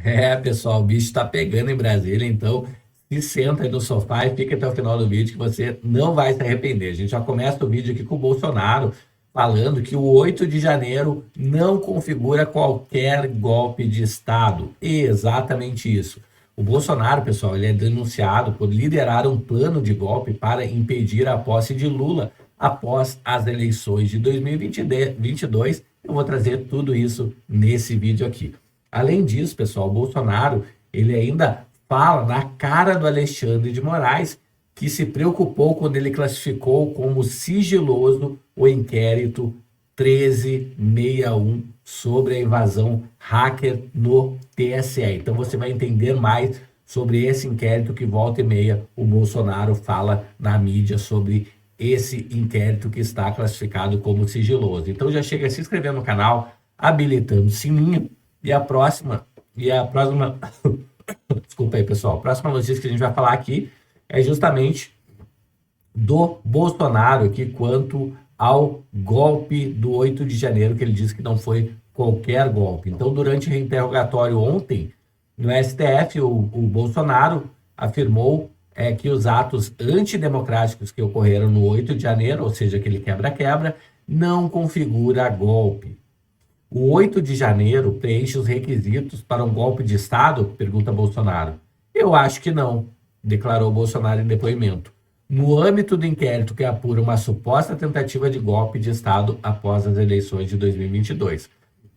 É, pessoal, o bicho está pegando em Brasília, então se senta aí no sofá e fica até o final do vídeo que você não vai se arrepender. A gente já começa o vídeo aqui com o Bolsonaro falando que o 8 de janeiro não configura qualquer golpe de Estado. Exatamente isso. O Bolsonaro, pessoal, ele é denunciado por liderar um plano de golpe para impedir a posse de Lula após as eleições de 2022. Eu vou trazer tudo isso nesse vídeo aqui. Além disso, pessoal, o Bolsonaro, ele ainda fala na cara do Alexandre de Moraes que se preocupou quando ele classificou como sigiloso o inquérito 1361 sobre a invasão hacker no TSE. Então você vai entender mais sobre esse inquérito que volta e meia o Bolsonaro fala na mídia sobre esse inquérito que está classificado como sigiloso. Então já chega se inscrevendo no canal, habilitando o sininho e a próxima, desculpa aí, pessoal, a próxima notícia que a gente vai falar aqui é justamente do Bolsonaro aqui quanto ao golpe do 8 de janeiro, que ele disse que não foi qualquer golpe. Então, durante o interrogatório ontem, no STF, o Bolsonaro afirmou que os atos antidemocráticos que ocorreram no 8 de janeiro, ou seja, aquele quebra-quebra, não configura golpe. O 8 de janeiro preenche os requisitos para um golpe de Estado? Pergunta Bolsonaro. Eu acho que não, declarou Bolsonaro em depoimento. No âmbito do inquérito que apura uma suposta tentativa de golpe de Estado após as eleições de 2022.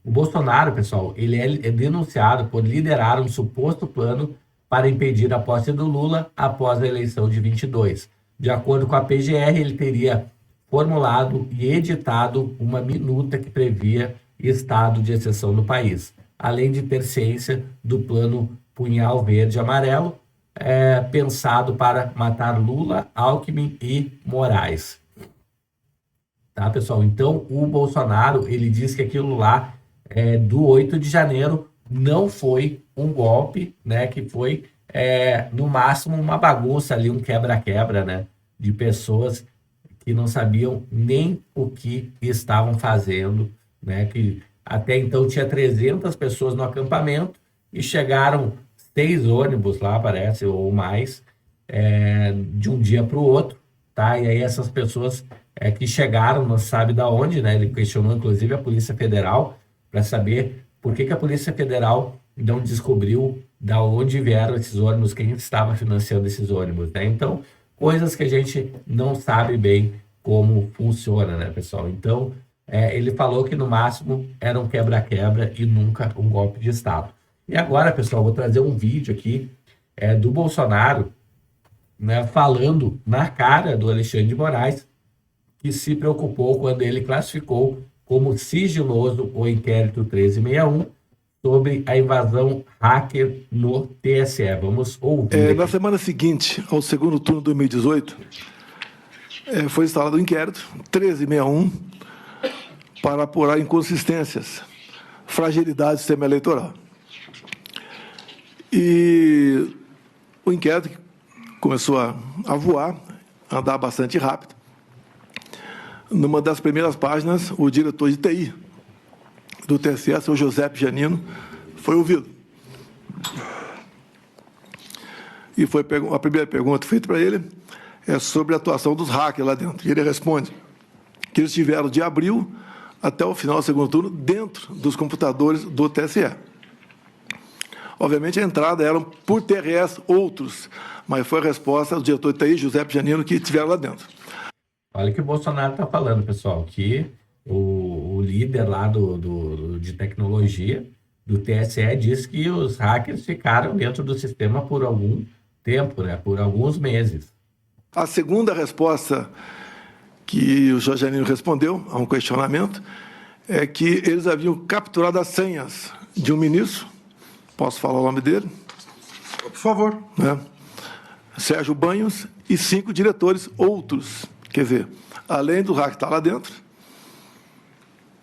O Bolsonaro, pessoal, ele é denunciado por liderar um suposto plano para impedir a posse do Lula após a eleição de 22. De acordo com a PGR, ele teria formulado e editado uma minuta que previa estado de exceção no país, além de ter ciência do plano Punhal Verde e Amarelo, pensado para matar Lula, Alckmin e Moraes. Tá, pessoal? Então, o Bolsonaro, ele diz que aquilo lá do 8 de janeiro não foi um golpe, né? Que foi, no máximo, uma bagunça ali, um quebra-quebra, né? De pessoas que não sabiam nem o que estavam fazendo, né? Que até então tinha 300 pessoas no acampamento e chegaram 6 ônibus lá, parece, ou mais, de um dia para o outro, tá? E aí essas pessoas que chegaram, não sabe da onde, né? Ele questionou, inclusive, a Polícia Federal para saber por que a Polícia Federal não descobriu da onde vieram esses ônibus, quem estava financiando esses ônibus, né? Então, coisas que a gente não sabe bem como funciona, né, pessoal? Então, ele falou que no máximo era um quebra-quebra e nunca um golpe de Estado. E agora, pessoal, vou trazer um vídeo aqui do Bolsonaro, né, falando na cara do Alexandre de Moraes, que se preocupou quando ele classificou como sigiloso o inquérito 1361 sobre a invasão hacker no TSE. Vamos ouvir. Na semana seguinte ao segundo turno de 2018, foi instalado o inquérito 1361 para apurar inconsistências, fragilidades do sistema eleitoral. E o inquérito começou a voar, a andar bastante rápido. Numa das primeiras páginas, o diretor de TI do TSE, o senhor José Janino, foi ouvido. E a primeira pergunta feita para ele é sobre a atuação dos hackers lá dentro. E ele responde que eles estiveram de abril até o final do segundo turno dentro dos computadores do TSE. Obviamente, a entrada eram por TRS outros, mas foi a resposta do diretor de TI, José Janino, que estiveram lá dentro. Olha o que o Bolsonaro está falando, pessoal, que o líder lá de tecnologia do TSE disse que os hackers ficaram dentro do sistema por algum tempo, né, por alguns meses. A segunda resposta que o Jorge Janino respondeu a um questionamento é que eles haviam capturado as senhas de um ministro, posso falar o nome dele? Por favor. Sérgio Banhos, e 5 diretores outros. Quer dizer, além do hack estar lá dentro,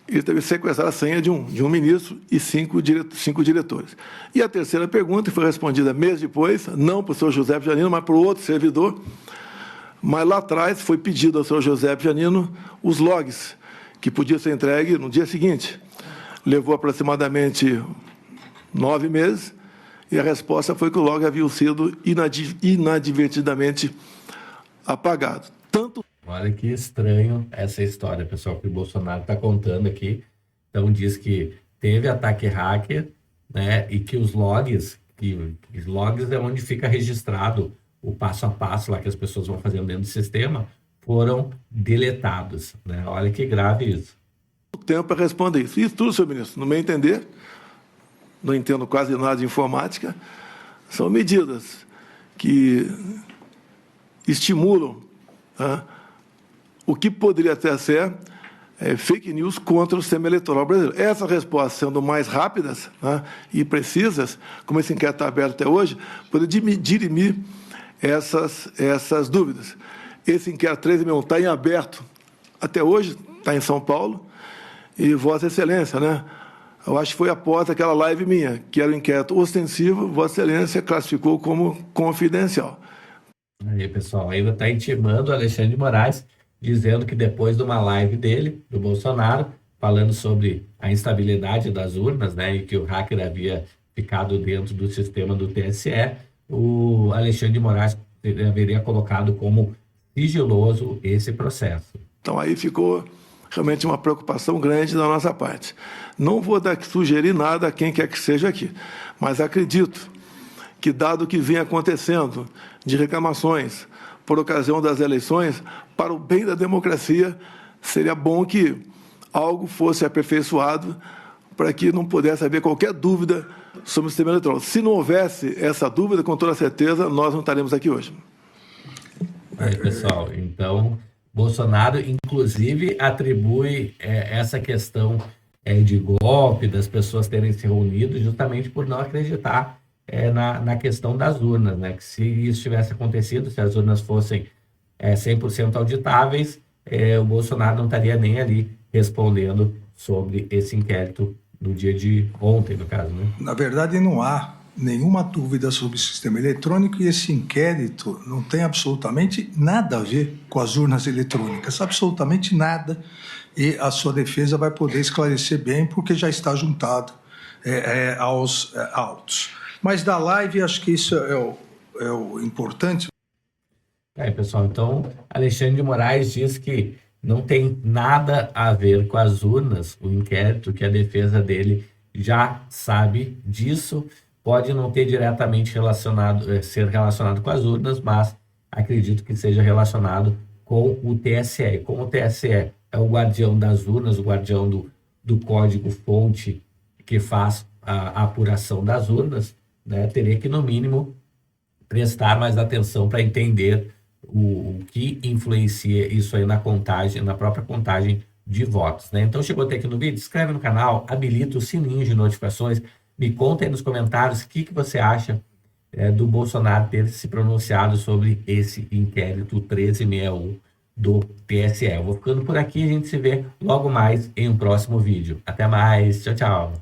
eles devem sequestrar a senha de um ministro e 5 diretores. E a terceira pergunta, que foi respondida meses depois, não para o senhor José Janino, mas para o outro servidor, mas lá atrás foi pedido ao senhor José Janino os logs, que podiam ser entregues no dia seguinte. Levou aproximadamente 9 meses, E a resposta foi que o log havia sido inadvertidamente apagado. Olha que estranho essa história, pessoal, que o Bolsonaro está contando aqui. Então diz que teve ataque hacker, né, e que os logs é onde fica registrado o passo a passo lá que as pessoas vão fazendo dentro do sistema, foram deletados, né? Olha que grave isso. Tempo para responder isso. Isso tudo, senhor ministro, no meu entender, não entendo quase nada de informática, são medidas que estimulam, tá, o que poderia até ser fake news contra o sistema eleitoral brasileiro. Essas respostas sendo mais rápidas, tá, e precisas, como esse inquérito está aberto até hoje, poderia dirimir essas dúvidas. Esse inquérito 1361 está em aberto até hoje, está em São Paulo, e Vossa Excelência, né? Eu acho que foi após aquela live minha, que era um inquérito ostensivo, Vossa Excelência classificou como confidencial. Aí, pessoal, ainda está intimando o Alexandre de Moraes, dizendo que depois de uma live dele, do Bolsonaro, falando sobre a instabilidade das urnas, né, e que o hacker havia ficado dentro do sistema do TSE, o Alexandre de Moraes haveria colocado como sigiloso esse processo. Então aí ficou realmente uma preocupação grande da nossa parte. Não vou sugerir nada a quem quer que seja aqui, mas acredito que, dado o que vem acontecendo de reclamações por ocasião das eleições, para o bem da democracia, seria bom que algo fosse aperfeiçoado para que não pudesse haver qualquer dúvida sobre o sistema eleitoral. Se não houvesse essa dúvida, com toda certeza, nós não estaremos aqui hoje. Aí, pessoal, então, Bolsonaro, inclusive, atribui essa questão de golpe, das pessoas terem se reunido, justamente por não acreditar na questão das urnas, né? Que se isso tivesse acontecido, se as urnas fossem 100% auditáveis, o Bolsonaro não estaria nem ali respondendo sobre esse inquérito no dia de ontem, no caso, né? Na verdade, não há nenhuma dúvida sobre o sistema eletrônico e esse inquérito não tem absolutamente nada a ver com as urnas eletrônicas, absolutamente nada, e a sua defesa vai poder esclarecer bem porque já está juntado aos autos. Mas da live, acho que isso é o importante. Pessoal, então, Alexandre de Moraes diz que não tem nada a ver com as urnas, o inquérito, que a defesa dele já sabe disso, pode não ter diretamente ser relacionado com as urnas, mas acredito que seja relacionado com o TSE. Como o TSE é o guardião das urnas, o guardião do código-fonte que faz a apuração das urnas, né, teria que, no mínimo, prestar mais atenção para entender o que influencia isso aí na contagem, na própria contagem de votos, né? Então, chegou até aqui no vídeo, se inscreve no canal, habilita o sininho de notificações, me conta aí nos comentários o que você acha do Bolsonaro ter se pronunciado sobre esse inquérito 1361 do TSE. Eu vou ficando por aqui, a gente se vê logo mais em um próximo vídeo. Até mais, tchau, tchau.